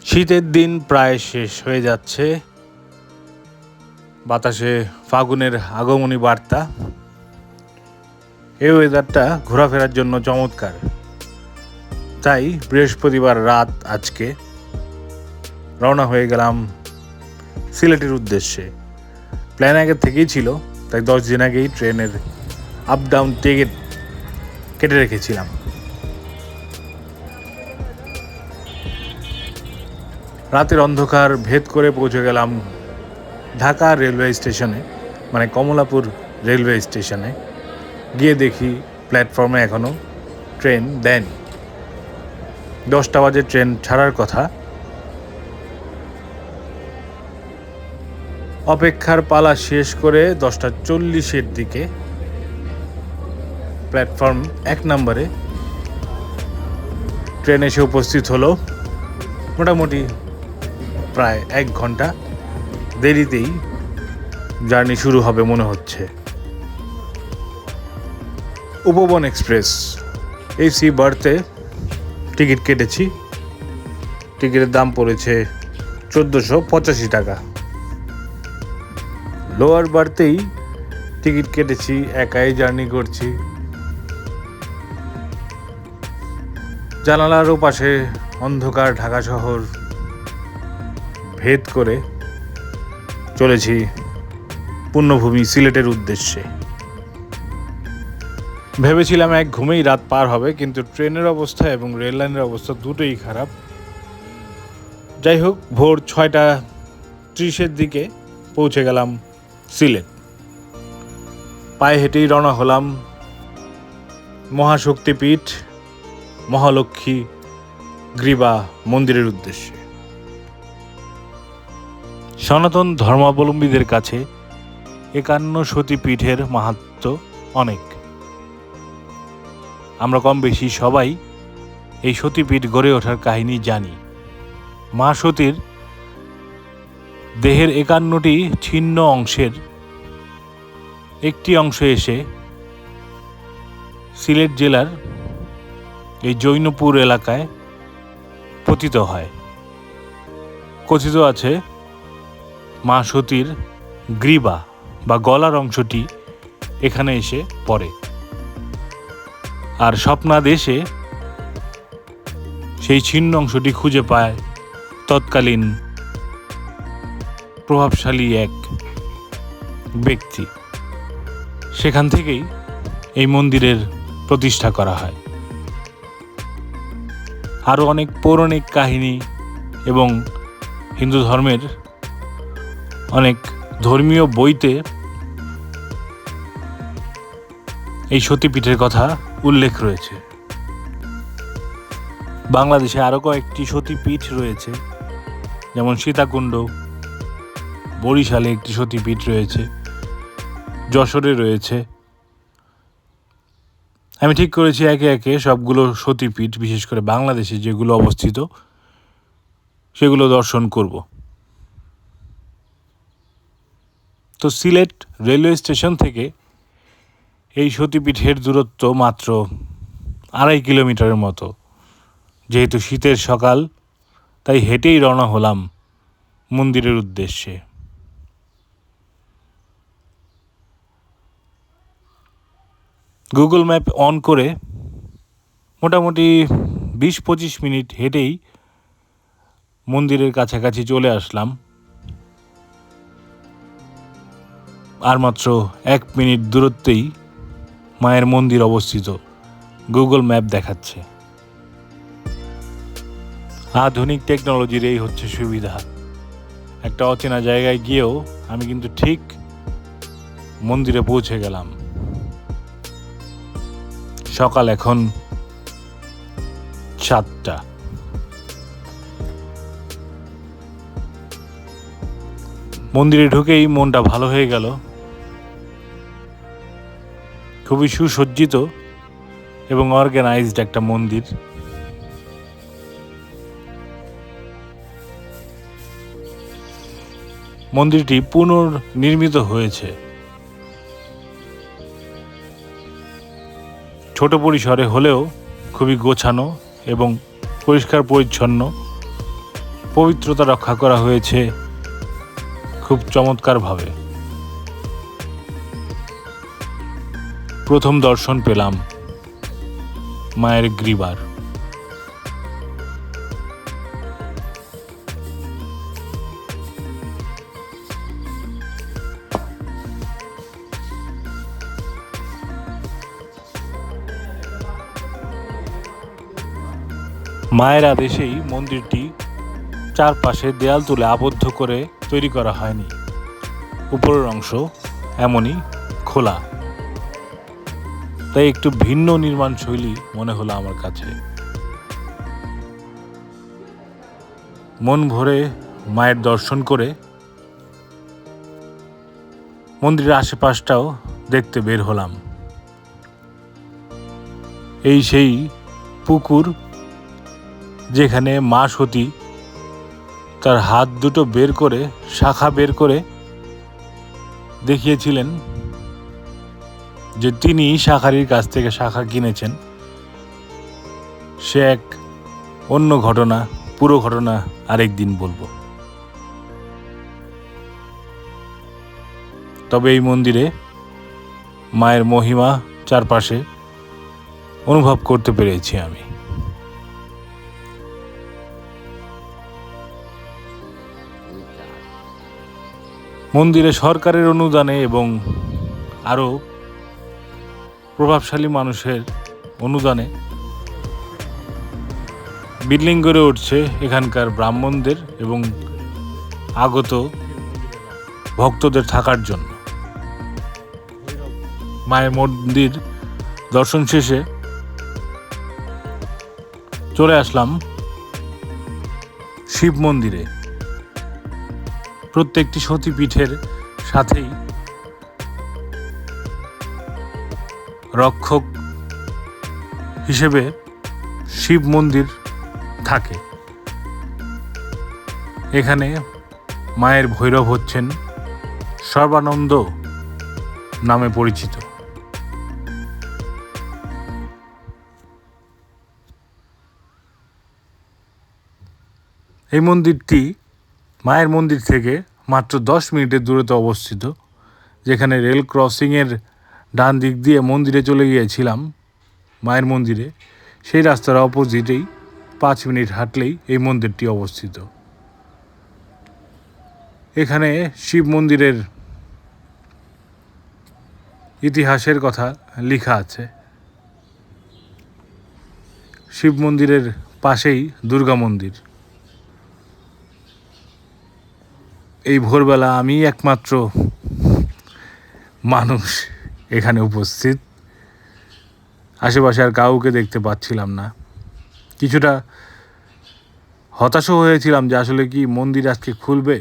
শীতের দিন প্রায় শেষ হয়ে যাচ্ছে, বাতাসে ফাগুনের আগমনী বার্তা। এই ওয়েদারটা ঘোরাফেরার জন্য চমৎকার। তাই বৃহস্পতিবার রাত আজকে রওনা হয়ে গেলাম সিলেটের উদ্দেশ্যে। প্ল্যান আগে থেকেই ছিল, তাই 10 দিন আগেই ট্রেনের আপ ডাউন টিকিট কেটে রেখেছিলাম। রাতের অন্ধকার ভেদ করে পৌঁছে গেলাম ঢাকা রেলওয়ে স্টেশনে, মানে কমলাপুর রেলওয়ে স্টেশনে। গিয়ে দেখি প্ল্যাটফর্মে এখনও ট্রেন দেয়নি। 10টা বাজে ট্রেন ছাড়ার কথা। অপেক্ষার পালা শেষ করে 10:40 দিকে প্ল্যাটফর্ম 1 নম্বরে ট্রেন এসে উপস্থিত হলো। মোটামুটি প্রায় 1 ঘন্টা দেরিতেই জার্নি শুরু হবে মনে হচ্ছে। উপবন এক্সপ্রেস এসি বার্থে টিকিট কেটেছি। টিকিটের দাম পড়েছে 1485 টাকা। লোয়ার বার্থেই টিকিট কেটেছি, একাই জার্নি করছি। জানালার ওপাশে অন্ধকার ঢাকা শহর ভেদ করে চলেছি পুণ্যভূমি সিলেটের উদ্দেশ্যে। ভেবেছিলাম এক ঘুমেই রাত পার হবে, কিন্তু ট্রেনের অবস্থা এবং রেল লাইনের অবস্থা দুটোই খারাপ। যাই হোক, ভোর 6:30 দিকে পৌঁছে গেলাম সিলেট। পায়ে হেঁটেই রওনা হলাম মহাশক্তিপীঠ মহালক্ষ্মী গ্রীবা মন্দিরের উদ্দেশ্যে। সনাতন ধর্মাবলম্বীদের কাছে 51 সতীপীঠের মাহাত্ম্য অনেক। আমরা কম বেশি সবাই এই সতীপীঠ গড়ে ওঠার কাহিনী জানি। মা সতীর দেহের 51টি ছিন্ন অংশের একটি অংশ এসে সিলেট জেলার এই জৈনপুর এলাকায় পতিত হয়। কথিত আছে মা সতীর গ্রীবা বা গলার অংশটি এখানে এসে পড়ে, আর স্বপ্নাদেশে সেই ছিন্ন অংশটি খুঁজে পায় তৎকালীন প্রভাবশালী এক ব্যক্তি। সেখান থেকেই এই মন্দিরের প্রতিষ্ঠা করা হয়। আরও অনেক পৌরাণিক কাহিনী এবং হিন্দু ধর্মের অনেক ধর্মীয় বইতে এই সতীপীঠের কথা উল্লেখ রয়েছে। বাংলাদেশে আরও কয়েকটি সতীপীঠ রয়েছে, যেমন সীতাকুণ্ড, বরিশালে একটি সতীপীঠ রয়েছে, যশোরে রয়েছে। আমি ঠিক করেছি একে একে সবগুলো সতীপীঠ, বিশেষ করে বাংলাদেশে যেগুলো অবস্থিত, সেগুলো দর্শন করব। তো সিলেট রেলওয়ে স্টেশন থেকে এই সতীপীঠের দূরত্ব মাত্র 2.5 কিলোমিটারের মতো। যেহেতু শীতের সকাল, তাই হেঁটেই রওনা হলাম মন্দিরের উদ্দেশ্যে। গুগল ম্যাপ অন করে মোটামুটি 20-25 মিনিট হেঁটেই মন্দিরের কাছাকাছি চলে আসলাম। আর মাত্র 1 মিনিট দূরত্বেই মায়ের মন্দির অবস্থিত, গুগল ম্যাপ দেখাচ্ছে। আধুনিক টেকনোলজির এই হচ্ছে সুবিধা। একটা অচেনা জায়গায় গিয়েও আমি কিন্তু ঠিক মন্দিরে পৌঁছে গেলাম। সকাল এখন 7টা। মন্দিরে ঢুকেই মনটা ভালো হয়ে গেল। খুবই সুসজ্জিত এবং অর্গানাইজড একটা মন্দির। মন্দিরটি পুনর্নির্মিত হয়েছে। ছোট পরিসরে হলেও খুবই গোছানো এবং পরিষ্কার পরিচ্ছন্ন। পবিত্রতা রক্ষা করা হয়েছে খুব চমৎকারভাবে। প্রথম দর্শন পেলাম মায়ের গ্রীবার। মায়ের আদেশেই মন্দিরটি চারপাশে দেয়াল তুলে আবদ্ধ করে তৈরি করা হয়নি, উপরের অংশ এমনই খোলা, তাই একটু ভিন্ন নির্মাণ শৈলী মনে হলো আমার কাছে। মন ভরে মায়ের দর্শন করে মন্দিরের আশেপাশটাও দেখতে বের হলাম। এই সেই পুকুর যেখানে মা সতী তার হাত দুটো বের করে, শাখা বের করে দেখিয়েছিলেন যে তিনি শাখারির কাছ থেকে শাখা কিনেছেন। সে এক অন্য ঘটনা, পুরো ঘটনা আরেকদিন বলবো। তবে এই মন্দিরে মায়ের মহিমা চারপাশে অনুভব করতে পেরেছি আমি। মন্দিরে সরকারের অনুদানে এবং আরও প্রভাবশালী মানুষের অনুদানে বিল্ডিং গড়ে উঠছে এখানকার ব্রাহ্মণদের এবং আগত ভক্তদের থাকার জন্য। মায়ের মন্দির দর্শন শেষে চলে আসলাম শিব মন্দিরে। প্রত্যেকটি সতীপীঠের সাথেই রক্ষক হিসেবে শিব মন্দির থাকে। এখানে মায়ের ভৈরব হচ্ছেন সর্বানন্দ নামে পরিচিত। এই মন্দিরটি মায়ের মন্দির থেকে মাত্র 10 মিনিটের দূরত্বে অবস্থিত। যেখানে রেল ক্রসিংয়ের ডান দিক দিয়ে মন্দিরে চলে গিয়েছিলাম মায়ের মন্দিরে, সেই রাস্তার অপোজিটেই 5 মিনিট হাঁটলেই এই মন্দিরটি অবস্থিত। এখানে শিব মন্দিরের ইতিহাসের কথা লেখা আছে। শিব মন্দিরের পাশেই দুর্গা মন্দির। এই ভোরবেলা আমি একমাত্র মানুষ এখানে উপস্থিত, আশেপাশে আর কাউকে দেখতে পাচ্ছিলাম না। কিছুটা হতাশও হয়েছিলাম যে আসলে কি মন্দির আজকে খুলবে,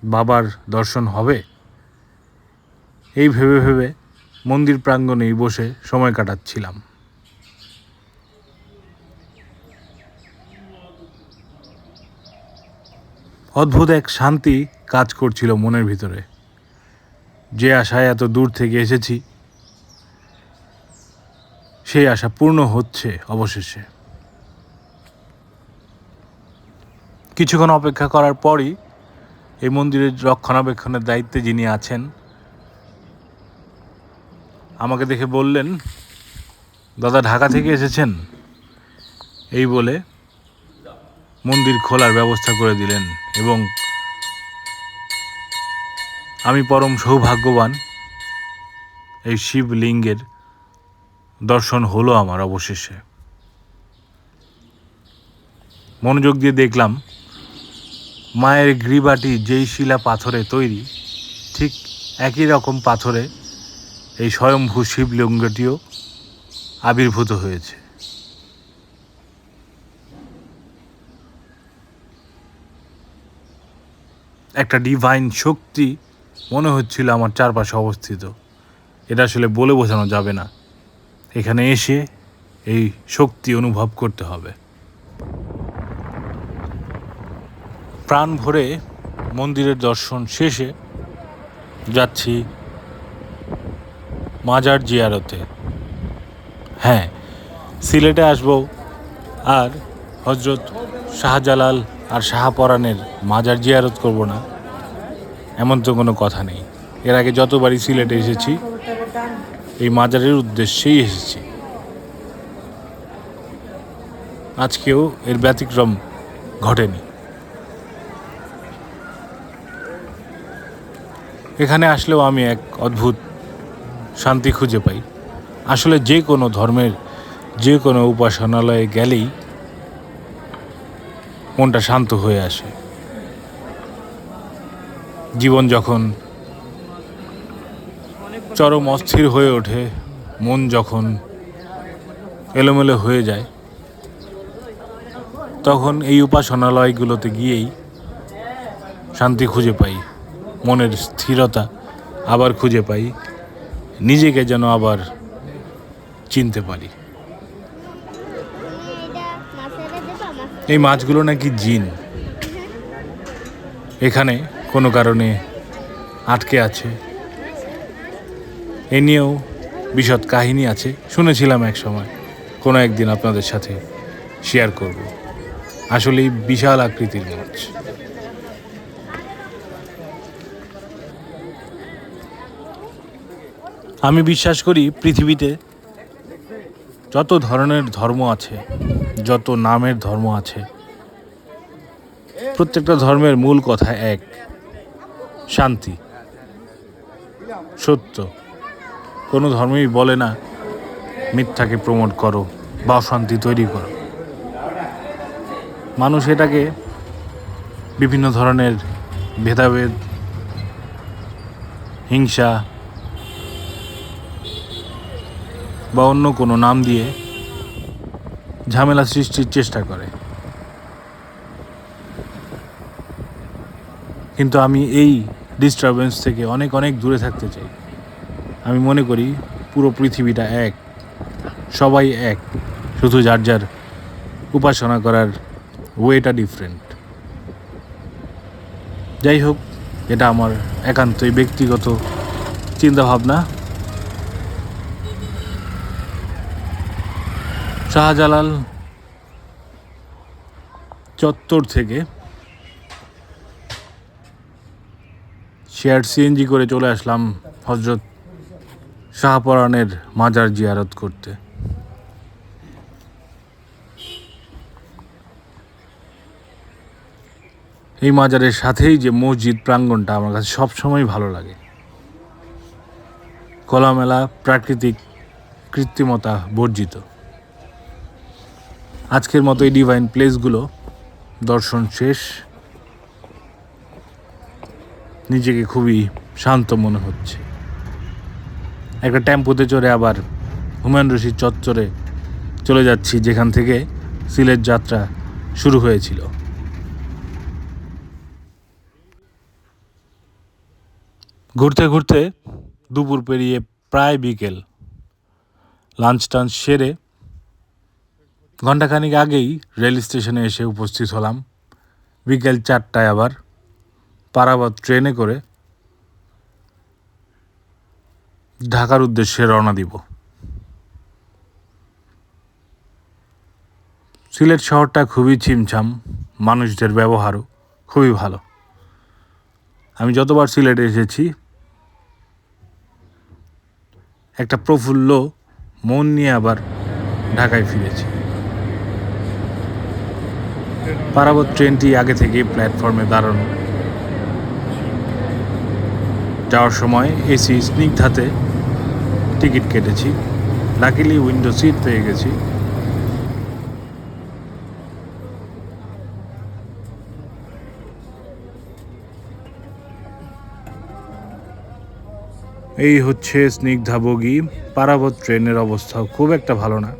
বাবার দর্শন হবে, এই ভেবে ভেবে মন্দির প্রাঙ্গণেই বসে সময় কাটাচ্ছিলাম। অদ্ভুত এক শান্তি কাজ করছিল মনের ভিতরে। যে আশায় এত দূর থেকে এসেছি সেই আশা পূর্ণ হচ্ছে অবশেষে। কিছুক্ষণ অপেক্ষা করার পরই এই মন্দিরের রক্ষণাবেক্ষণের দায়িত্বে যিনি আছেন আমাকে দেখে বললেন, দাদা ঢাকা থেকে এসেছেন, এই বলে মন্দির খোলার ব্যবস্থা করে দিলেন। এবং আমি পরম সৌভাগ্যবান, এই শিবলিঙ্গের দর্শন হলো আমার অবশেষে। মনোযোগ দিয়ে দেখলাম মায়ের গ্রীবাটি যেই শিলা পাথরে তৈরি, ঠিক একই রকম পাথরে এই স্বয়ম্ভূ শিবলিঙ্গটিও আবির্ভূত হয়েছে। একটা ডিভাইন শক্তি মনে হচ্ছিল আমার চারপাশে অবস্থিত। এটা আসলে বলে বোঝানো যাবে না, এখানে এসে এই শক্তি অনুভব করতে হবে। প্রাণ ভরে মন্দিরের দর্শন শেষে যাচ্ছি মাজার জিয়ারতে। হ্যাঁ, সিলেটে আসবো আর হজরত শাহজালাল আর শাহপরাণের মাজার জিয়ারত করব না এমন তো কোনো কথা নেই। এর আগে যতবারই সিলেটে এসেছি এই মাজারের উদ্দেশ্যেই এসেছি, আজকেও এর ব্যতিক্রম ঘটেনি। এখানে আসলেও আমি এক অদ্ভুত শান্তি খুঁজে পাই। আসলে যে কোনো ধর্মের যে কোনো উপাসনালয়ে গেলেই মনটা শান্ত হয়ে আসে। জীবন যখন চরম অস্থির হয়ে ওঠে, মন যখন এলোমেলো হয়ে যায়, তখন এই উপাসনালয়গুলোতে গিয়েই শান্তি খুঁজে পাই, মনের স্থিরতা আবার খুঁজে পাই, নিজেকে যেন আবার চিনতে পারি। এই মাছগুলো নাকি জিন, এখানে কোনো কারণে আটকে আছে, এ নিয়েও বিশদ কাহিনী আছে, শুনেছিলাম এক সময়, কোনো একদিন আপনাদের সাথে শেয়ার করব। আসলেই বিশাল আকৃতির মাছ। আমি বিশ্বাস করি পৃথিবীতে যত ধরনের ধর্ম আছে, যত নামের ধর্ম আছে, প্রত্যেকটা ধর্মের মূল কথা এক, শান্তি, সত্য। কোনো ধর্মই বলে না মিথ্যাকে প্রমোট করো বা অশান্তি তৈরি করো। মানুষ এটাকে বিভিন্ন ধরনের ভেদাভেদ, হিংসা বা অন্য কোনো নাম দিয়ে ঝামেলা সৃষ্টির চেষ্টা করে। কিন্তু আমি এই ডিস্টারবেন্স থেকে অনেক অনেক দূরে থাকতে চাই। আমি মনে করি পুরো পৃথিবীটা এক, সবাই এক, শুধু যার যার উপাসনা করার ওয়েটা ডিফারেন্ট। যাই হোক, এটা আমার একান্তই ব্যক্তিগত চিন্তাভাবনা। শাহজালাল চত্বর থেকে শেয়ার সিএনজি করে চলে আসলাম হজরত শাহপরাণের মাজার জিয়ারত করতে। এই মাজারের সাথেই যে মসজিদ প্রাঙ্গণটা আমার কাছে সবসময় ভালো লাগে। খোলামেলা, প্রাকৃতিক, কৃত্রিমতা বর্জিত। আজকের মতো এই ডিভাইন প্লেসগুলো দর্শন শেষ, নিজেকে খুবই শান্ত মনে হচ্ছে। একটা টেম্পোতে চড়ে আবার হুমায়ুন রশিদ চত্বরে চলে যাচ্ছি, যেখান থেকে সিলেট যাত্রা শুরু হয়েছিল। ঘুরতে ঘুরতে দুপুর পেরিয়ে প্রায় বিকেল। লাঞ্চ টাঞ্চ সেরে ঘণ্টাখানিক আগেই রেল স্টেশনে এসে উপস্থিত হলাম। বিকেল 4টায় আবার পারাবত ট্রেনে করে ঢাকার উদ্দেশ্যে রওনা দিব। সিলেট শহরটা খুবই ছিমছাম, মানুষদের ব্যবহারও খুবই ভালো। আমি যতবার সিলেটে এসেছি একটা প্রফুল্ল মন নিয়ে আবার ঢাকায় ফিরেছি। পারাবত ট্রেনটি আগে থেকে প্ল্যাটফর্মে দাঁড়ানো। যাওয়ার সময় এসি স্নিগ্ধাতে টিকিট কেটেছি, লাকিলি উইন্ডো সিট পেয়ে গেছি। এই হচ্ছে স্নিগ্ধা বগি। পারাবত ট্রেনের অবস্থা খুব একটা ভালো না।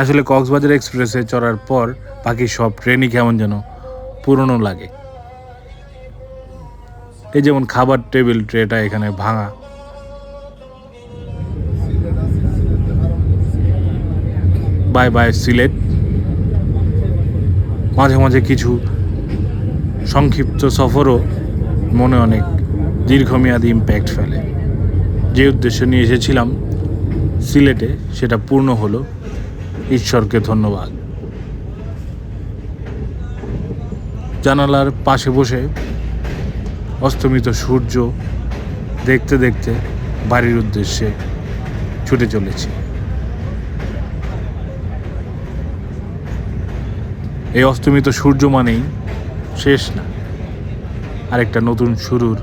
আসলে কক্সবাজার এক্সপ্রেসে চড়ার পর বাকি সব ট্রেনই কেমন যেন পুরনো লাগে। এই যেমন খাবার টেবিল ট্রেটা এখানে ভাঙা। Bye bye Sylhet. মাঝে মাঝে কিছু সংক্ষিপ্ত সফরও মনে অনেক দীর্ঘমেয়াদী ইম্প্যাক্ট ফেলে। যে উদ্দেশ্য নিয়ে এসেছিলাম সিলেটে, সেটা পূর্ণ হলো। ঈশ্বরকে ধন্যবাদ। জানালার পাশে বসে অস্তমিত সূর্য দেখতে দেখতে বাড়ির উদ্দেশ্যে ছুটে চলেছি। এই অস্তমিত সূর্য মানেই শেষ না, আরেকটা নতুন শুরুর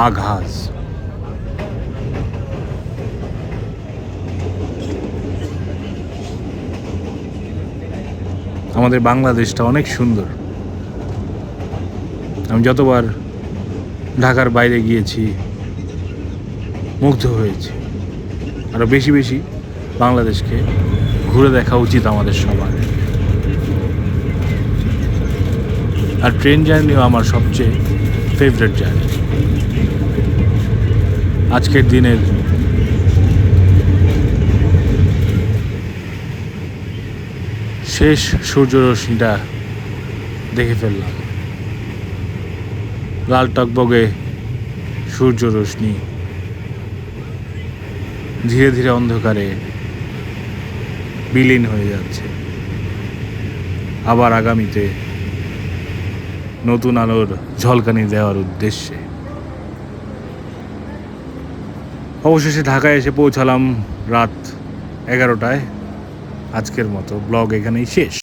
আঘাত। আমাদের বাংলাদেশটা অনেক সুন্দর। আমি যতবার ঢাকার বাইরে গিয়েছি মুগ্ধ হয়েছি। আরও বেশি বেশি বাংলাদেশকে ঘুরে দেখা উচিত আমাদের সবার। আর ট্রেন জার্নিও আমার সবচেয়ে ফেভারিট জার্নি। আজকের দিনের শেষ সূর্য রশ্মিটা দেখে ফেললাম। লাল টকবগে সূর্য রশ্মি ধীরে ধীরে অন্ধকারে বিলীন হয়ে যাচ্ছে। আবার আগামীতে নতুন আলোর ঝলকানি দেওয়ার উদ্দেশ্যে অবশেষে ঢাকায় এসে পৌঁছালাম রাত 11টায়। আজকের মতো ব্লগ এখানেই শেষ।